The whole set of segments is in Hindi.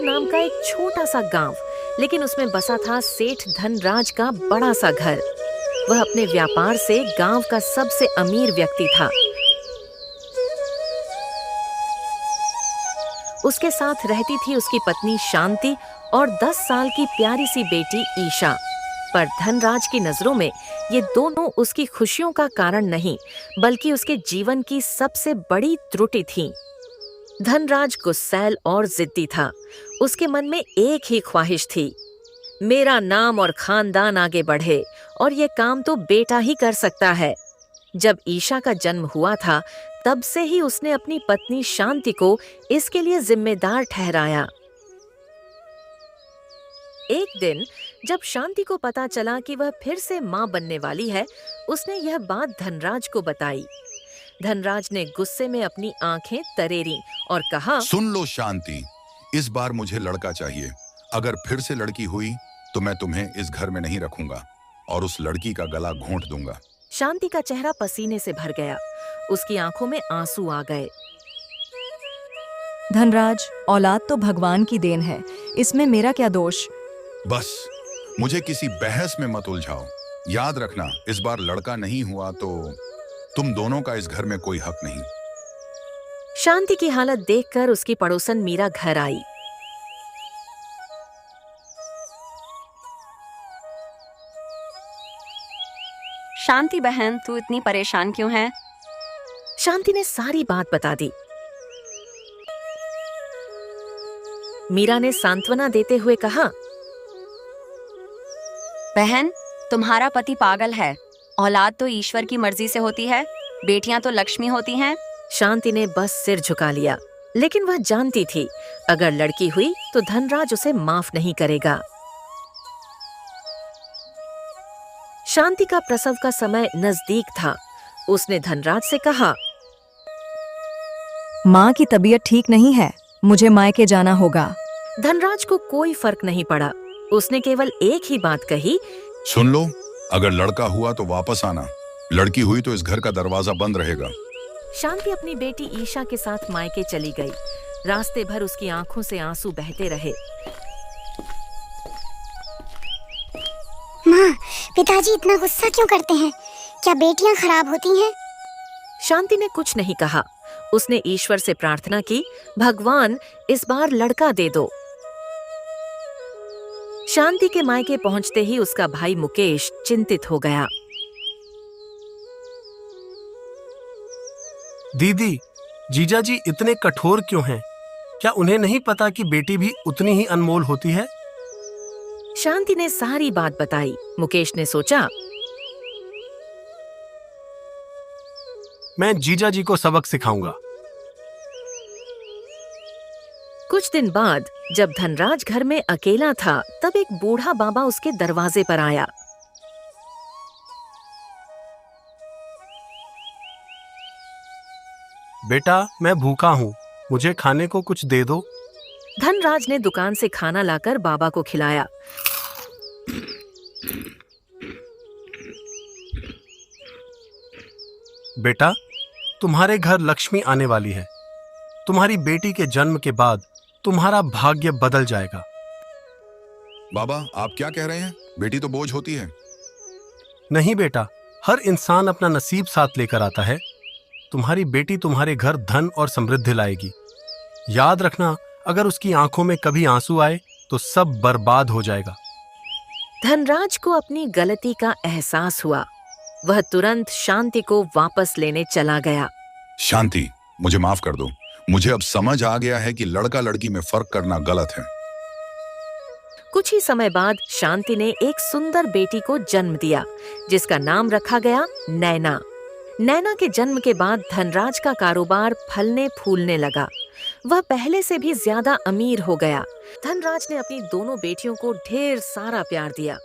नाम का एक छोटा सा गांव, लेकिन उसमें बसा था सेठ धनराज का बड़ा सा घर। वह अपने व्यापार से गांव का सबसे अमीर व्यक्ति था। उसके साथ रहती थी उसकी पत्नी शांति और 10 साल की प्यारी सी बेटी ईशा। पर धनराज की नजरों में ये दोनों उसकी खुशियों का कारण नहीं, बल्कि उसके जीवन की सबसे बड़ी त्रुटि थी। धनराज गुस्सैल और जिद्दी था। उसके मन में एक ही ख्वाहिश थी, मेरा नाम और खानदान आगे बढ़े, और ये काम तो बेटा ही कर सकता है। जब ईशा का जन्म हुआ था, तब से ही उसने अपनी पत्नी शांति को इसके लिए जिम्मेदार ठहराया। एक दिन जब शांति को पता चला कि वह फिर से मां बनने वाली है, उसने यह बात धनराज को बताई। धनराज ने गुस्से में अपनी आंखें तरेरी और कहा, सुन लो शांति, इस बार मुझे लड़का चाहिए। अगर फिर से लड़की हुई तो मैं तुम्हें इस घर में नहीं रखूंगा और उस लड़की का गला घोंट दूंगा। शांति का चेहरा पसीने से भर गया। उसकी आंखों में आंसू आ गए। धनराज, औलाद तो भगवान की देन है, इसमें मेरा क्या दोष? बस मुझे किसी बहस में मत उलझाओ। याद रखना, इस बार लड़का नहीं हुआ तो तुम दोनों का इस घर में कोई हक नहीं। शांति की हालत देखकर उसकी पड़ोसन मीरा घर आई। शांति बहन, तू इतनी परेशान क्यों है? शांति ने सारी बात बता दी। मीरा ने सांत्वना देते हुए कहा, बहन, तुम्हारा पति पागल है। औलाद तो ईश्वर की मर्जी से होती है, बेटियां तो लक्ष्मी होती हैं। शांति ने बस सिर झुका लिया, लेकिन वह जानती थी अगर लड़की हुई तो धनराज उसे माफ नहीं करेगा। शांति का प्रसव का समय नजदीक था। उसने धनराज से कहा, माँ की तबीयत ठीक नहीं है, मुझे मायके जाना होगा। धनराज को कोई फर्क नहीं पड़ा। उसने केवल एक ही बात कही, सुन लो, अगर लड़का हुआ तो वापस आना, लड़की हुई तो इस घर का दरवाजा बंद रहेगा। शांति अपनी बेटी ईशा के साथ मायके चली गई। रास्ते भर उसकी आंखों से आंसू बहते रहे। माँ, पिताजी इतना गुस्सा क्यों करते हैं? क्या बेटियां खराब होती हैं? शांति ने कुछ नहीं कहा। उसने ईश्वर से प्रार्थना की, भगवान इस बार लड़का दे दो। शांति के मायके पहुंचते ही उसका भाई मुकेश चिंतित हो गया। दीदी, जीजाजी इतने कठोर क्यों हैं? क्या उन्हें नहीं पता कि बेटी भी उतनी ही अनमोल होती है? शांति ने सारी बात बताई। मुकेश ने सोचा, मैं जीजाजी को सबक सिखाऊंगा। कुछ दिन बाद जब धनराज घर में अकेला था, तब एक बूढ़ा बाबा उसके दरवाजे पर आया। बेटा, मैं भूखा हूँ, मुझे खाने को कुछ दे दो। धनराज ने दुकान से खाना लाकर बाबा को खिलाया। बेटा, तुम्हारे घर लक्ष्मी आने वाली है। तुम्हारी बेटी के जन्म के बाद तुम्हारा भाग्य बदल जाएगा। बाबा, आप क्या कह रहे हैं? बेटी तो बोझ होती है। नहीं बेटा, हर इंसान अपना नसीब साथ लेकर आता है। तुम्हारी बेटी तुम्हारे घर धन और समृद्धि लाएगी। याद रखना, अगर उसकी आंखों में कभी आंसू आए तो सब बर्बाद हो जाएगा। धनराज को अपनी गलती का एहसास हुआ। वह तुरंत शांति को वापस लेने चला गया। शांति, मुझे माफ कर दो। मुझे अब समझ आ गया है कि लड़का लड़की में फर्क करना गलत है। कुछ ही समय बाद शांति ने एक सुंदर बेटी को जन्म दिया, जिसका नाम रखा गया नैना। नैना के जन्म के बाद धनराज का कारोबार फलने फूलने लगा। वह पहले से भी ज्यादा अमीर हो गया। धनराज ने अपनी दोनों बेटियों को ढेर सारा प्यार दिया।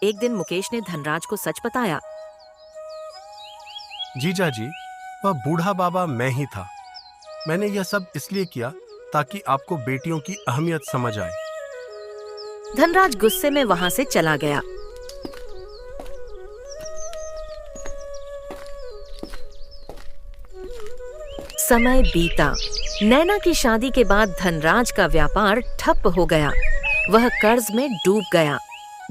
एक दिन मुकेश ने धनराज को सच बताया। जीजाजी, वह बूढ़ा बाबा मैं ही था। मैंने यह सब इसलिए किया ताकि आपको बेटियों की अहमियत समझ आए। धनराज गुस्से में वहां से चला गया। समय बीता। नैना की शादी के बाद धनराज का व्यापार ठप हो गया। वह कर्ज में डूब गया।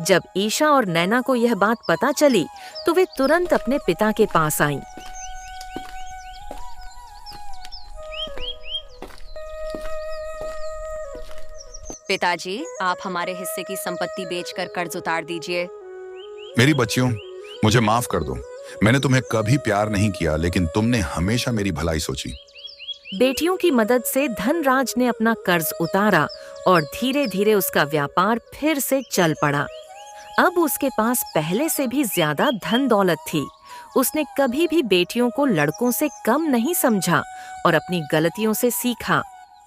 जब ईशा और नैना को यह बात पता चली तो वे तुरंत अपने पिता के पास आईं। पिताजी, आप हमारे हिस्से की संपत्ति बेचकर कर्ज उतार दीजिए। मेरी बच्चियों, मुझे माफ कर दो। मैंने तुम्हें कभी प्यार नहीं किया, लेकिन तुमने हमेशा मेरी भलाई सोची। बेटियों की मदद से धनराज ने अपना कर्ज उतारा और धीरे धीरे उसका व्यापार फिर से चल पड़ा। अब उसके पास पहले से भी ज्यादा धन दौलत थी। उसने कभी भी बेटियों को लड़कों से कम नहीं समझा और अपनी गलतियों से सीखा।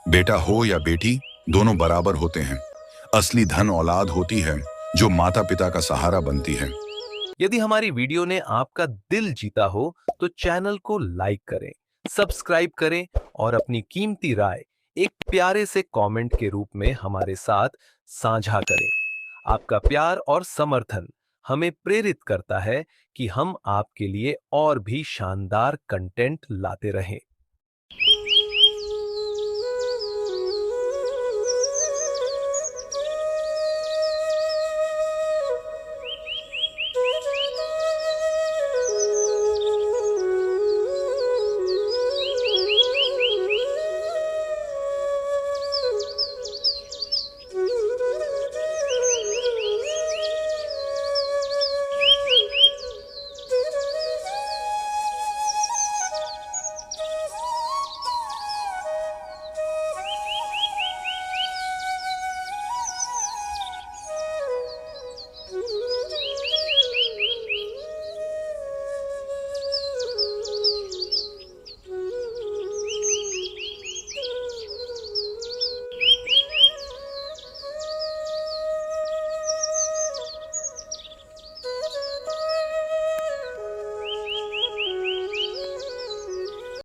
बेटा हो या बेटी, दोनों बराबर होते हैं। असली धन औलाद होती है जो माता पिता का सहारा बनती है। यदि हमारी वीडियो ने आपका दिल जीता हो तो चैनल को लाइक करें, सब्सक्राइब करें और अपनी कीमती राय एक प्यारे से कमेंट के रूप में हमारे साथ साझा करें। आपका प्यार और समर्थन हमें प्रेरित करता है कि हम आपके लिए और भी शानदार कंटेंट लाते रहें।